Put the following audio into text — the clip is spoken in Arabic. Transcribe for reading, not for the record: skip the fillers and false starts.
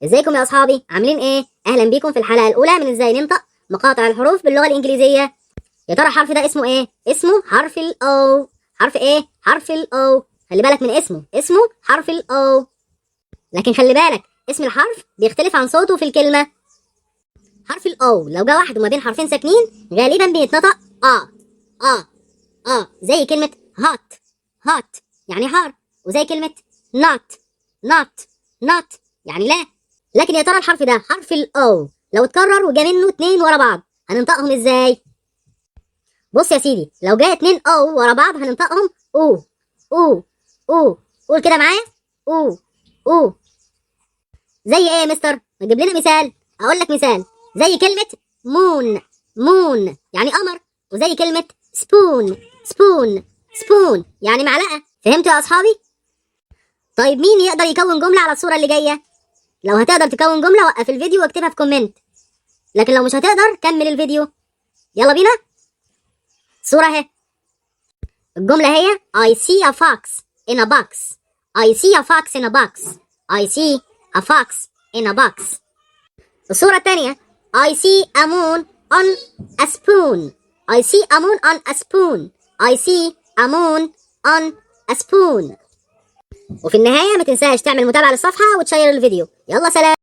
ازيكم يا اصحابي، عاملين ايه؟ اهلا بيكم في الحلقه الاولى من ازاي ننطق مقاطع الحروف باللغه الانجليزيه. يا ترى الحرف ده اسمه ايه؟ اسمه حرف الاو. حرف ايه؟ حرف الاو. خلي بالك من اسمه حرف الاو. لكن خلي بالك، اسم الحرف بيختلف عن صوته في الكلمه. حرف الاو لو جه واحد وما بين حرفين ساكنين غالبا بيتنطق اه زي كلمه هات يعني حار، وزي كلمه نوت يعني لا. لكن يا ترى الحرف ده حرف الاو لو اتكرر وجا منه اتنين ورا بعض هننطقهم ازاي؟ بص يا سيدي، لو جاء اتنين او ورا بعض هننطقهم او. قول كده معايا، او. زي ايه يا مستر؟ ما تجيب لنا مثال. اقول لك مثال، زي كلمة مون يعني قمر، وزي كلمة سبون يعني معلقة. فهمتوا يا اصحابي؟ طيب مين يقدر يكون جملة على الصورة اللي جاية؟ لو هتقدر تكون جملة وقف الفيديو واكتبها في كومنت، لكن لو مش هتقدر كمل الفيديو. يلا بينا. الصورة اهي. الجملة هي I see a fox in a box. I see a fox in a box. I see a fox in a box. الصورة الثانية I see a moon on a spoon. I see a moon on a spoon. I see a moon on a spoon. وفي النهاية ما تنساش تعمل متابعة للصفحة وتشير الفيديو. يلا سلام.